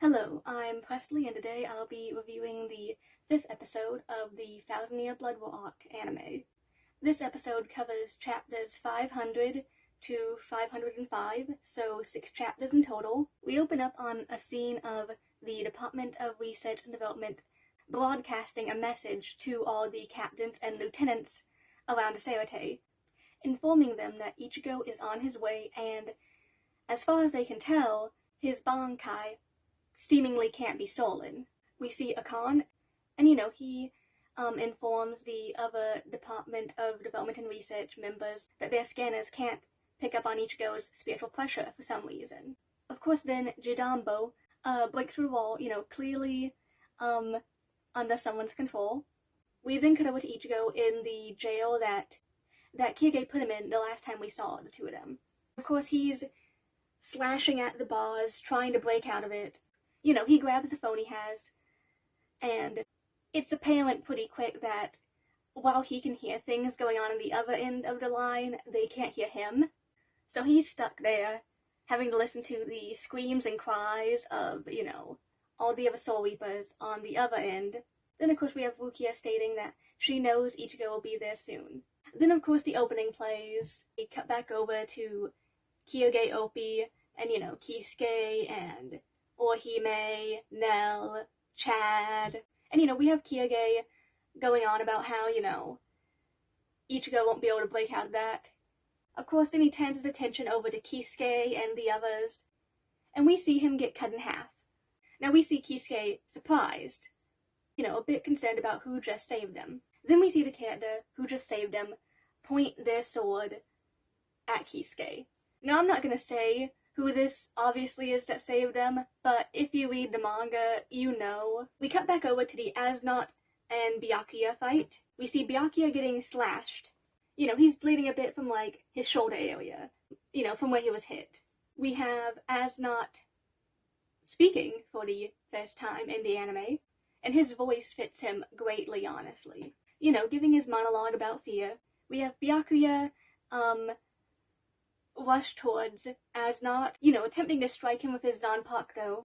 Hello, I'm Presley, and today I'll be reviewing the 5th episode of the Thousand Year Blood War arc anime. This episode covers chapters 500 to 505, so 6 chapters in total. We open up on a scene of the Department of Research and Development broadcasting a message to all the captains and lieutenants around Sarate, informing them that Ichigo is on his way and, as far as they can tell, his Bankai seemingly can't be stolen. We see Akan, and he informs the other Department of Development and Research members that their scanners can't pick up on Ichigo's spiritual pressure for some reason. Of course, then Jidambo breaks through the wall, clearly under someone's control. We then cut over to Ichigo in the jail that Kyuge put him in the last time we saw the two of them. Of course, he's slashing at the bars, trying to break out of it. He grabs the phone he has, and it's apparent pretty quick that while he can hear things going on the other end of the line, they can't hear him. So he's stuck there, having to listen to the screams and cries of, all the other Soul Reapers on the other end. Then, of course, we have Rukia stating that she knows Ichigo will be there soon. Then, of course, the opening plays. We cut back over to Kyuge Opie, and, Kisuke, and Orihime, Nell, Chad, and we have Kyuge going on about how, Ichigo won't be able to break out of that. Of course, then he turns his attention over to Kisuke and the others, and we see him get cut in half. Now we see Kisuke surprised, a bit concerned about who just saved him. Then we see the character who just saved him point their sword at Kisuke. Now I'm not gonna say who this obviously is that saved them, but if you read the manga, you know. We cut back over to the Asnot and Byakuya fight. We see Byakuya getting slashed. He's bleeding a bit from, his shoulder area, from where he was hit. We have Asnot speaking for the first time in the anime, and his voice fits him greatly, honestly. Giving his monologue about fear. We have Byakuya, rush towards Asnot, attempting to strike him with his Zanpakuto,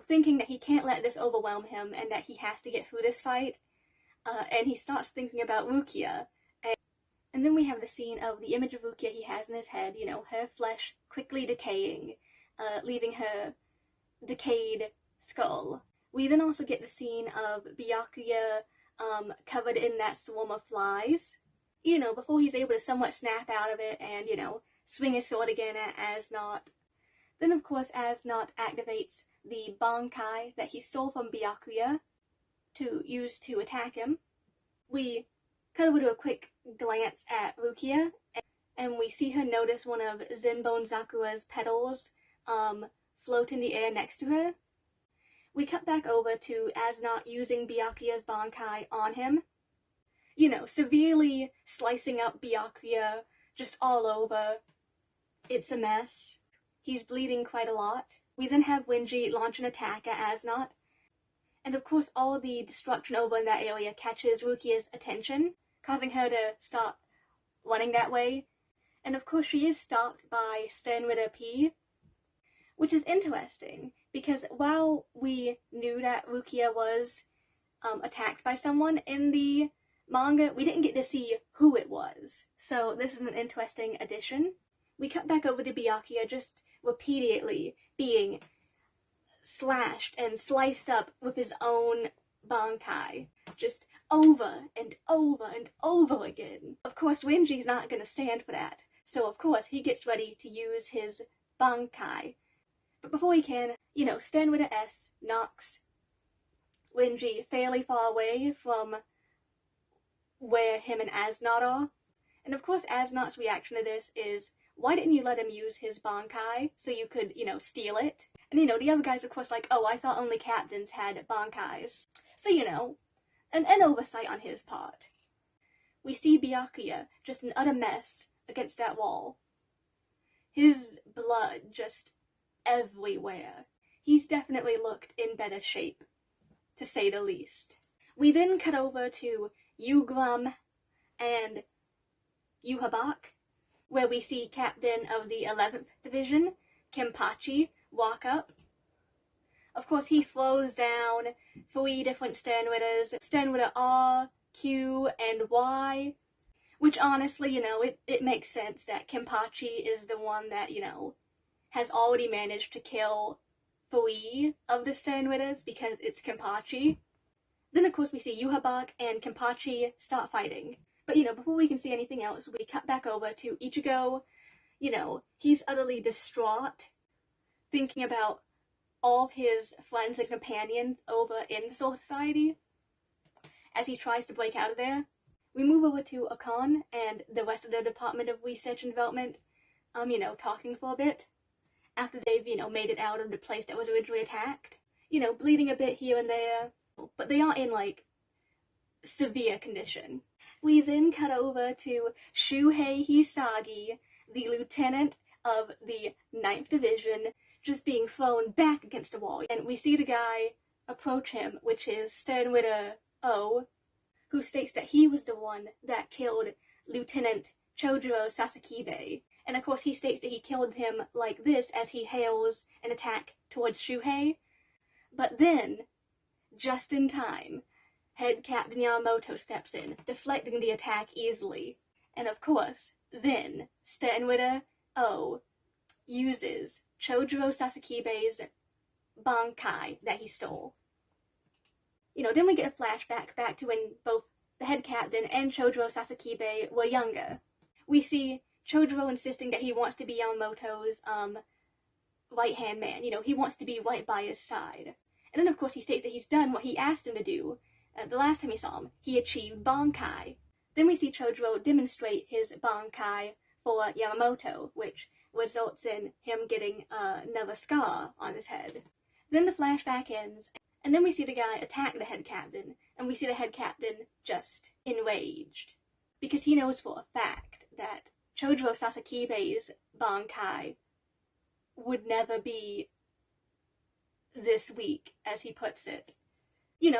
thinking that he can't let this overwhelm him and that he has to get through this fight, and he starts thinking about Rukia, and then we have the scene of the image of Rukia he has in his head, her flesh quickly decaying, leaving her decayed skull. We then also get the scene of Byakuya, covered in that swarm of flies, before he's able to somewhat snap out of it and, swing his sword again at Asnot. Then, of course, Asnot activates the Bankai that he stole from Byakuya to use to attack him. We cut over to a quick glance at Rukia, and we see her notice one of Zenbone Zakura's petals float in the air next to her. We cut back over to Asnot using Byakuya's Bankai on him, severely slicing up Byakuya just all over. It's a mess. He's bleeding quite a lot. We then have Wenji launch an attack at Asnot. And of course all the destruction over in that area catches Rukia's attention, causing her to start running that way. And of course she is stopped by Sternritter P, which is interesting, because while we knew that Rukia was attacked by someone in the manga, we didn't get to see who it was. So this is an interesting addition. We cut back over to Byakuya just repeatedly being slashed and sliced up with his own Bankai, just over and over and over again. Of course, Wenji's not going to stand for that, so of course he gets ready to use his Bankai. But before he can, Sternritter S knocks Wenji fairly far away from where him and Asnot are. And of course Asnot's reaction to this is, why didn't you let him use his Bankai so you could, steal it? And the other guys of course like, oh, I thought only captains had Bankais. So, an oversight on his part. We see Byakuya just an utter mess against that wall. His blood just everywhere. He's definitely looked in better shape, to say the least. We then cut over to Ugram and Yuhabak, where we see Captain of the 11th Division, Kenpachi, walk up. Of course, he throws down 3 different Sternwitters, Sternwitter R, Q, and Y, which honestly, it makes sense that Kenpachi is the one that, has already managed to kill 3 of the Sternwitters because it's Kenpachi. Then, of course, we see Yhwach and Kenpachi start fighting. But, before we can see anything else, we cut back over to Ichigo. He's utterly distraught, thinking about all of his friends and companions over in Soul Society as he tries to break out of there. We move over to Akon and the rest of the Department of Research and Development, talking for a bit after they've, made it out of the place that was originally attacked. Bleeding a bit here and there, but they aren't in, severe condition. We then cut over to Shuhei Hisagi, the lieutenant of the 9th Division, just being thrown back against a wall. And we see the guy approach him, which is Sternwitter O, who states that he was the one that killed Lieutenant Chojuro Sasakibe. And of course he states that he killed him like this as he hails an attack towards Shuhei. But then, just in time, Head Captain Yamamoto steps in, deflecting the attack easily. And of course, then, Sternwitter O uses Chojuro Sasakibe's Bankai that he stole. Then we get a flashback back to when both the head captain and Chojuro Sasakibe were younger. We see Chojuro insisting that he wants to be Yamamoto's, right-hand man. He wants to be right by his side. And then, of course, he states that he's done what he asked him to do. The last time he saw him, he achieved Bankai. Then we see Chojuro demonstrate his Bankai for Yamamoto, which results in him getting another scar on his head. Then the flashback ends, and then we see the guy attack the head captain, and we see the head captain just enraged. Because he knows for a fact that Chojuro Sasakibe's Bankai would never be this weak, as he puts it.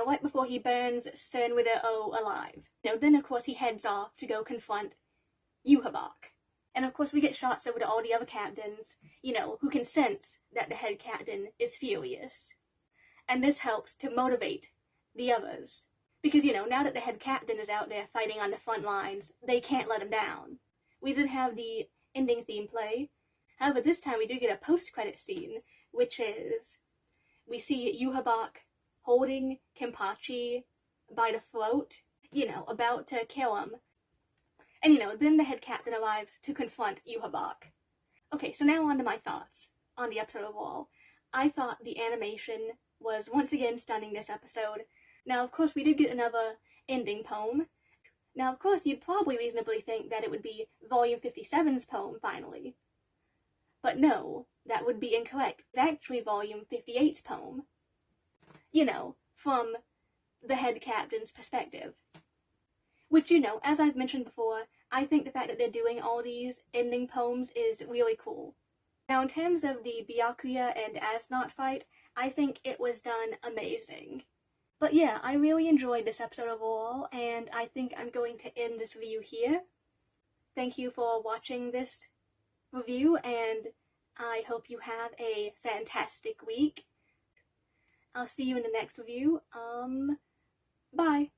Right before he burns Sternwitter O alive. Then of course he heads off to go confront Yhwach. And of course we get shots over to all the other captains, who can sense that the head captain is furious. And this helps to motivate the others. Because, now that the head captain is out there fighting on the front lines, they can't let him down. We then have the ending theme play. However, this time we do get a post-credit scene, which is, we see Yhwach holding Kenpachi by the throat, about to kill him. And, then the head captain arrives to confront Yhwach. Okay, so now on to my thoughts on the episode overall. I thought the animation was once again stunning this episode. Now, of course, we did get another ending poem. Now, of course, you'd probably reasonably think that it would be Volume 57's poem, finally. But no, that would be incorrect. It's actually Volume 58's poem. From the head captain's perspective. Which, as I've mentioned before, I think the fact that they're doing all these ending poems is really cool. Now, in terms of the Byakuya and Asnot fight, I think it was done amazing. But yeah, I really enjoyed this episode overall, and I think I'm going to end this review here. Thank you for watching this review, and I hope you have a fantastic week. I'll see you in the next review. Bye.